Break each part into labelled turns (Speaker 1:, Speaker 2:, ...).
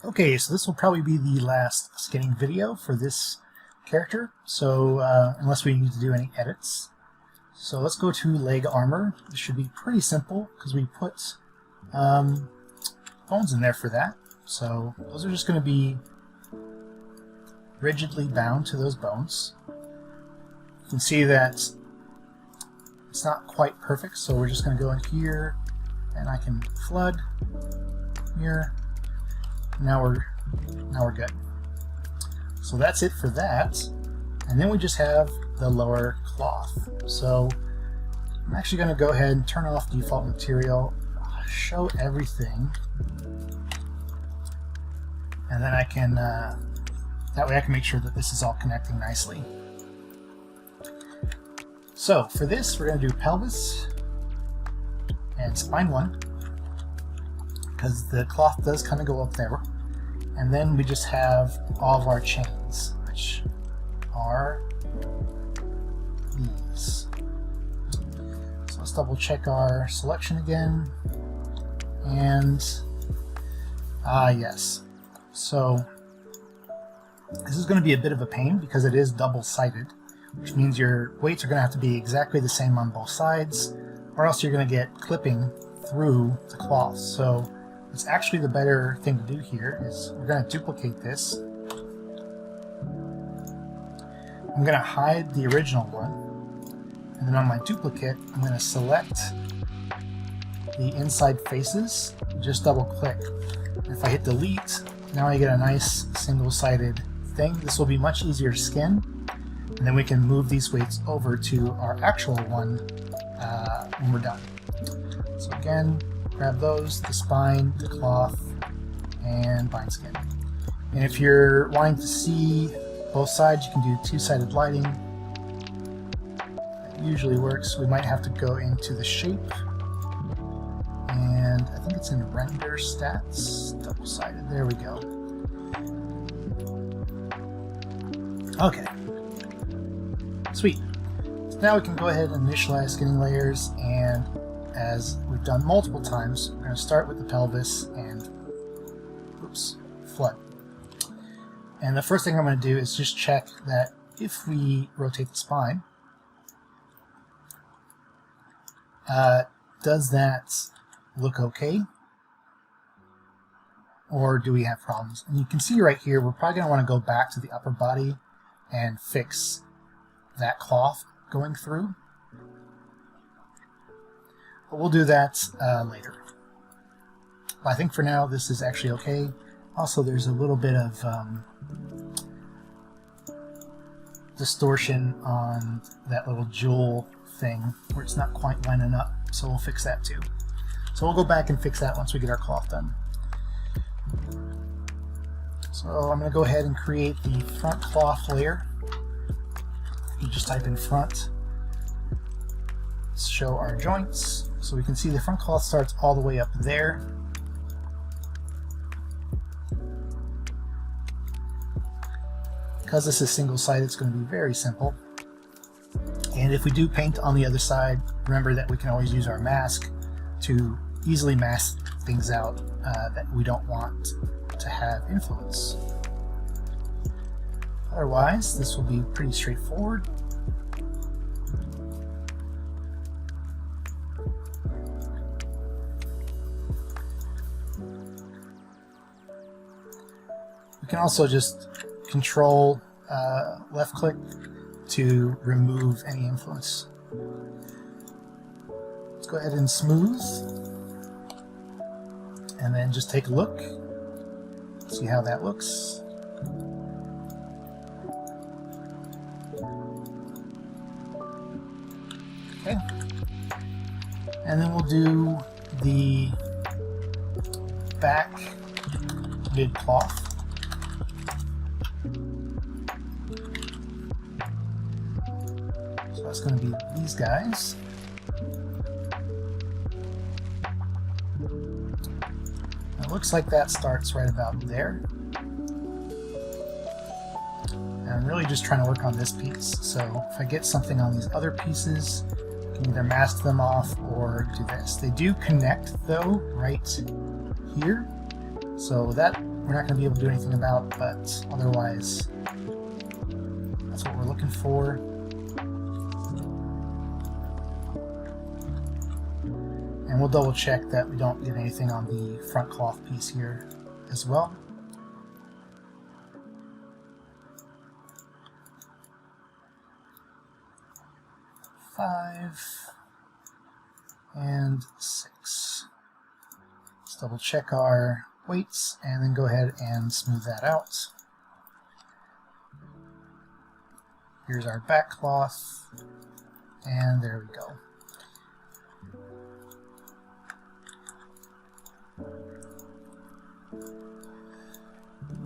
Speaker 1: Okay, so this will probably be the last skinning video for this character, so unless we need to do any edits. So let's go to leg armor. This should be pretty simple because we put bones in there for that. So those are just going to be rigidly bound to those bones. You can see that it's not quite perfect, so we're just going to go in here and I can flood here. Now we're good. So that's it for that. And then we just have the lower cloth. So I'm actually going to go ahead and turn off default material, show everything, and then I can that way I can make sure that this is all connecting nicely. So for this we're going to do pelvis and spine 1, because the cloth does kind of go up there. And then we just have all of our chains, which are these. So let's double check our selection again. And yes. So this is going to be a bit of a pain because it is double-sided, which means your weights are going to have to be exactly the same on both sides, or else you're going to get clipping through the cloth. So it's actually the better thing to do here is we're going to duplicate this. I'm going to hide the original one, and then on my duplicate I'm going to select the inside faces, just double click. If I hit delete, now I get a nice single-sided thing. This will be much easier to skin, and then we can move these weights over to our actual one when we're done. So again, grab those, the spine, the cloth, and bind skin. And if you're wanting to see both sides, you can do two-sided lighting. That usually works. We might have to go into the shape, and I think it's in render stats, double-sided. There we go. Okay. Sweet. So now we can go ahead and initialize skinning layers, and as we've done multiple times, we're going to start with the pelvis and flood. And the first thing I'm going to do is just check that if we rotate the spine, does that look okay? Or do we have problems? And you can see right here, we're probably going to want to go back to the upper body and fix that cloth going through. But we'll do that later. But I think for now this is actually okay. Also, there's a little bit of distortion on that little jewel thing where it's not quite lining up, so we'll fix that too. So we'll go back and fix that once we get our cloth done. So I'm going to go ahead and create the front cloth layer. You just type in front, show our joints, so we can see the front cloth starts all the way up there. Because this is single-sided, it's going to be very simple. And if we do paint on the other side, remember that we can always use our mask to easily mask things out that we don't want to have influence. Otherwise, this will be pretty straightforward. We can also just control left click to remove any influence. Let's go ahead and smooth, and then just take a look, see how that looks. Okay, and then we'll do the back mid cloth. So that's going to be these guys. It looks like that starts right about there. And I'm really just trying to work on this piece. So if I get something on these other pieces, I can either mask them off or do this. They do connect though right here. So that we're not going to be able to do anything about, but otherwise that's what we're looking for. And we'll double check that we don't get anything on the front cloth piece here as well. Five and 6. Let's double check our weights and then go ahead and smooth that out. Here's our back cloth, and there we go.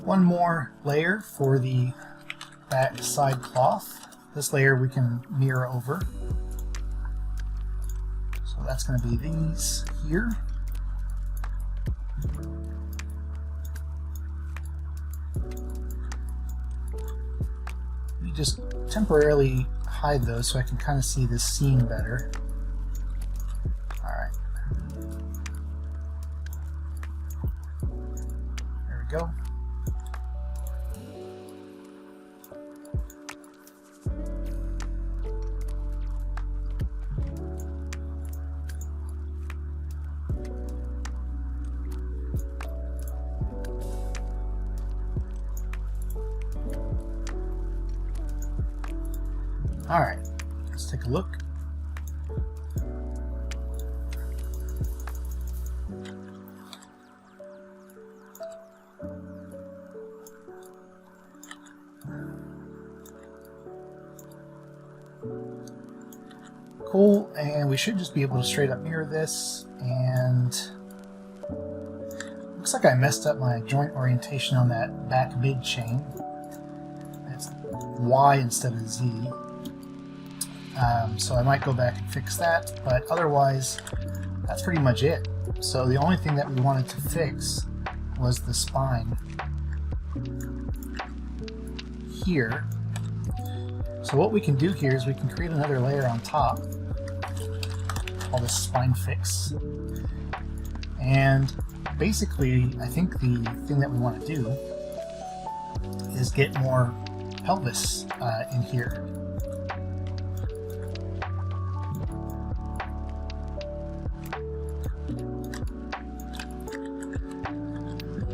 Speaker 1: One more layer for the back side cloth. This layer we can mirror over. So that's going to be these here. You just temporarily hide those so I can kind of see this seam better. Alright. There we go. Alright, let's take a look. Cool, and we should just be able to straight up mirror this, and looks like I messed up my joint orientation on that back mid chain. It's Y instead of Z. So I might go back and fix that, but otherwise that's pretty much it. So the only thing that we wanted to fix was the spine here. So what we can do here is we can create another layer on top, call this spine fix, and basically I think the thing that we want to do is get more pelvis in here.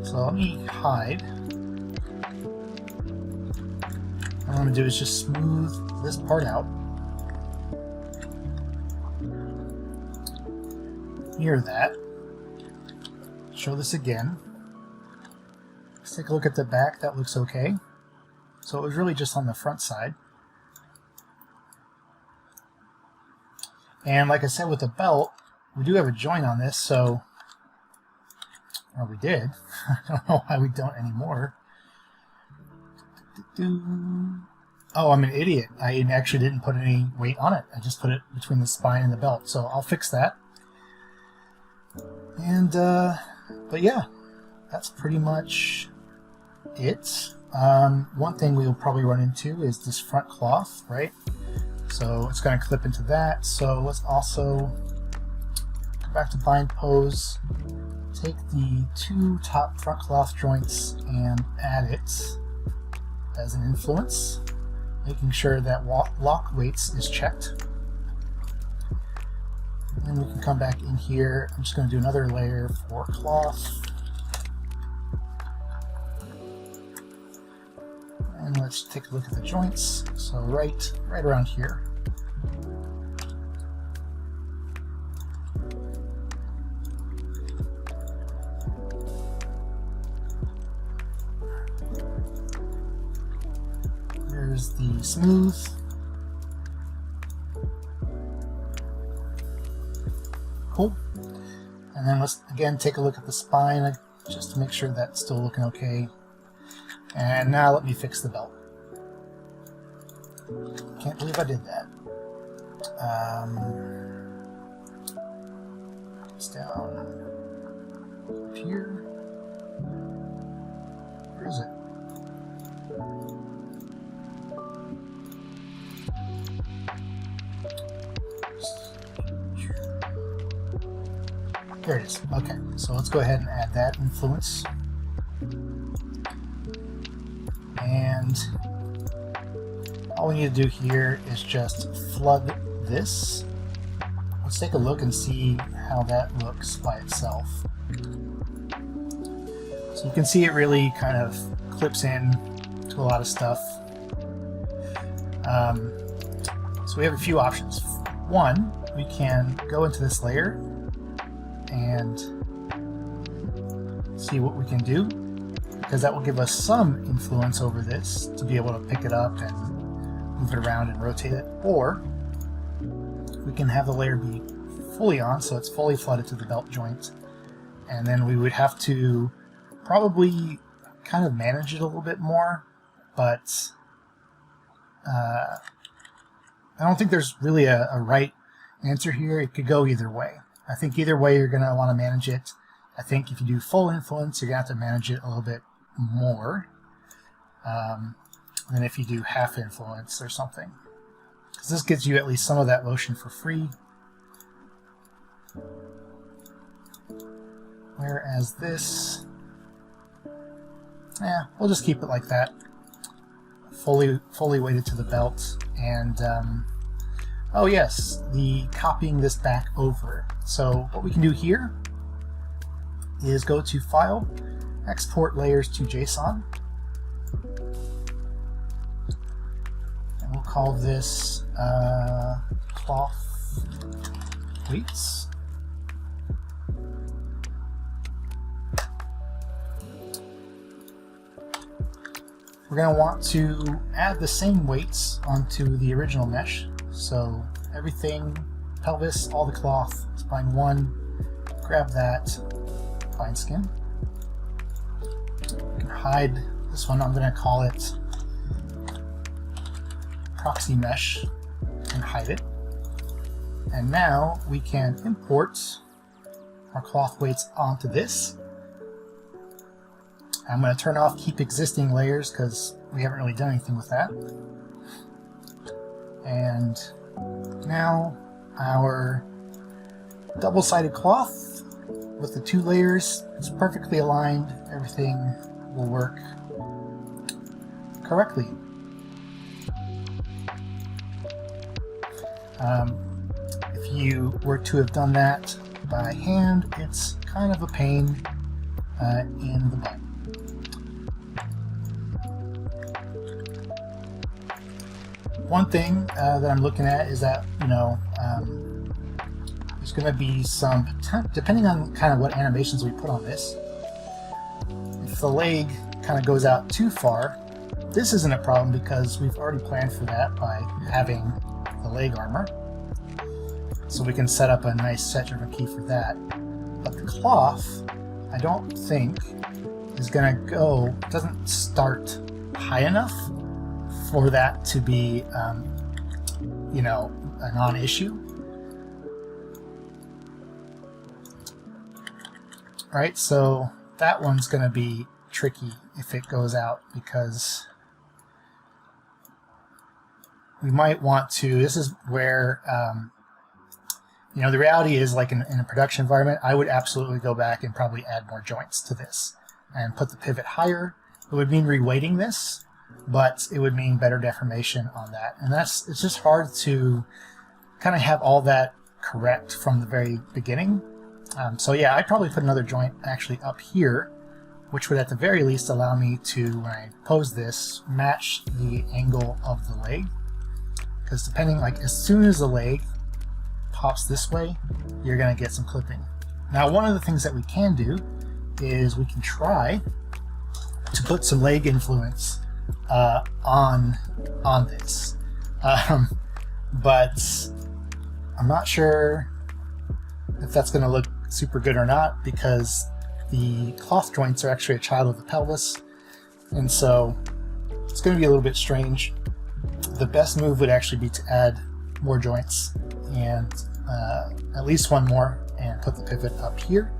Speaker 1: So let me hide. What I'm going to do is just smooth this part out. Mirror that. Show this again. Let's take a look at the back. That looks okay. So it was really just on the front side. And like I said with the belt, we do have a joint on this, so... Or we did. I don't know why we don't anymore. Oh, I'm an idiot. I actually didn't put any weight on it. I just put it between the spine and the belt. So I'll fix that. And, but yeah, that's pretty much it. One thing we'll probably run into is this front cloth, right? So it's going to clip into that. So let's also go back to bind pose. Take the two top front cloth joints and add it as an influence, making sure that lock weights is checked. And we can come back in here. I'm just going to do another layer for cloth. And let's take a look at the joints. So right around here. There's the smooth. Cool. And then let's again take a look at the spine just to make sure that's still looking okay. And now let me fix the belt. Can't believe I did that. It's down up here. Where is it? There it is. Okay, so let's go ahead and add that influence. And all we need to do here is just flood this. Let's take a look and see how that looks by itself. So you can see it really kind of clips in to a lot of stuff. So we have a few options. One, we can go into this layer and see what we can do, because that will give us some influence over this to be able to pick it up and move it around and rotate it. Or we can have the layer be fully on, so it's fully flooded to the belt joint, and then we would have to probably kind of manage it a little bit more, but I don't think there's really a right answer here. It could go either way. I think either way you're going to want to manage it. I think if you do full influence, you're going to have to manage it a little bit more than if you do half influence or something. Because this gives you at least some of that motion for free. Whereas this, we'll just keep it like that. Fully weighted to the belt. And oh yes, the copying this back over. So what we can do here is go to File, Export Layers to JSON, and we'll call this cloth weights. We're going to want to add the same weights onto the original mesh. So everything, pelvis, all the cloth, spine 1, grab that, find skin. You can hide this one. I'm going to call it proxy mesh and hide it. And now we can import our cloth weights onto this. I'm going to turn off keep existing layers because we haven't really done anything with that. And now our double-sided cloth with the 2 layers is perfectly aligned. Everything will work correctly. If you were to have done that by hand, it's kind of a pain in the butt. One thing that I'm looking at is that, there's going to be some, depending on kind of what animations we put on this, if the leg kind of goes out too far, this isn't a problem because we've already planned for that by having the leg armor. So we can set up a nice set-driven key for that. But the cloth, I don't think, is going to go, doesn't start high enough for that to be, a non-issue. Right, so that one's going to be tricky if it goes out, because we might want to, this is where, the reality is, like in a production environment, I would absolutely go back and probably add more joints to this and put the pivot higher. It would mean reweighting this, but it would mean better deformation on that. And it's just hard to kind of have all that correct from the very beginning. So yeah, I'd probably put another joint actually up here, which would at the very least allow me to, when I pose this, match the angle of the leg. Because depending, like as soon as the leg pops this way, you're going to get some clipping. Now, one of the things that we can do is we can try to put some leg influence on this, but I'm not sure if that's going to look super good or not, because the cloth joints are actually a child of the pelvis, and so it's going to be a little bit strange. The best move would actually be to add more joints, and at least one more, and put the pivot up here.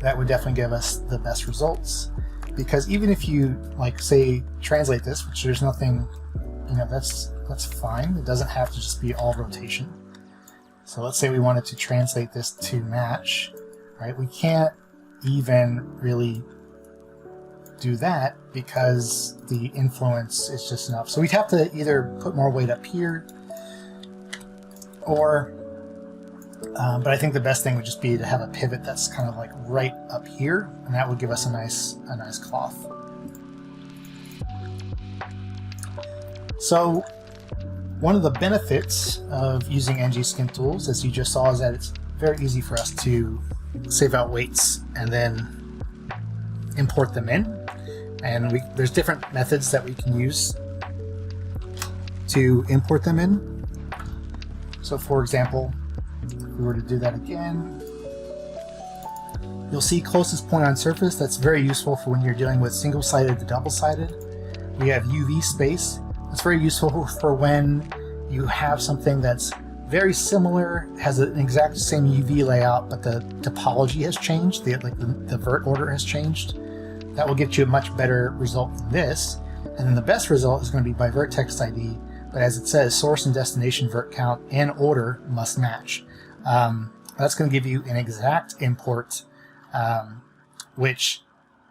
Speaker 1: That would definitely give us the best results, because even if you, like, say, translate this, which there's nothing, that's fine. It doesn't have to just be all rotation. So let's say we wanted to translate this to match, right? We can't even really do that because the influence is just enough. So we'd have to either put more weight up here, or but I think the best thing would just be to have a pivot that's kind of like right up here, and that would give us a nice cloth. So one of the benefits of using ng skin tools, as you just saw, is that it's very easy for us to save out weights and then import them in. And there's different methods that we can use to import them in. So for example, if we were to do that again, you'll see closest point on surface. That's very useful for when you're dealing with single-sided to double-sided. We have UV space. It's very useful for when you have something that's very similar, has an exact same UV layout, but the topology has changed, the vert order has changed. That will get you a much better result than this. And then the best result is going to be by vertex ID, but as it says, source and destination vert count and order must match. That's going to give you an exact import, which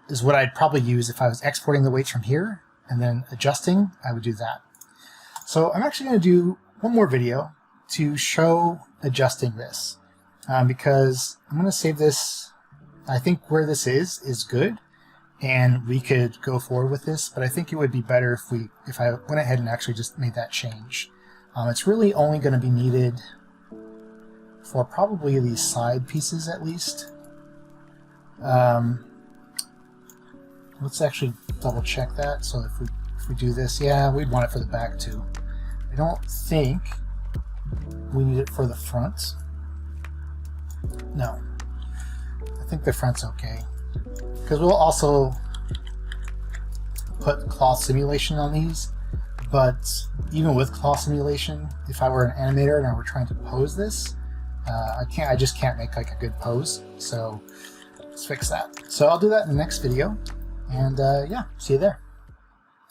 Speaker 1: is what I'd probably use if I was exporting the weights from here and then adjusting. I would do that. So I'm actually going to do one more video to show adjusting this, because I'm going to save this. I think where this is good, and we could go forward with this, but I think it would be better if I went ahead and actually just made that change. It's really only going to be needed for probably these side pieces at least. Let's actually double check that. So if we do this, yeah, we'd want it for the back too. I don't think we need it for the front. No, I think the front's okay, because we'll also put cloth simulation on these. But even with cloth simulation, if I were an animator and I were trying to pose this, I just can't make like a good pose. So let's fix that. So I'll do that in the next video, and yeah, see you there.